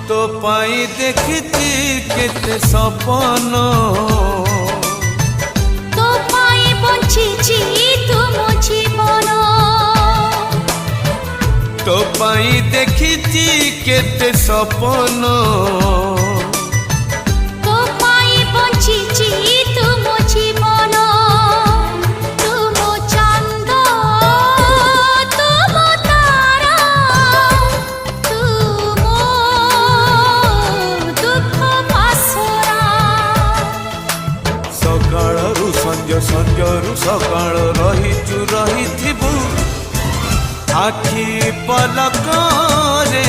तो पाई देखती केते सपन तो पाई बंचिची तुम जीवन तो पाई देखती केते सपन तो पाई बंचिची तुम जीवन तुम चांद तुम तारा तुम दुख पासरा सकाळरू संज संजरू सकाळ रहिचु रहिथिबु आखि पलक रे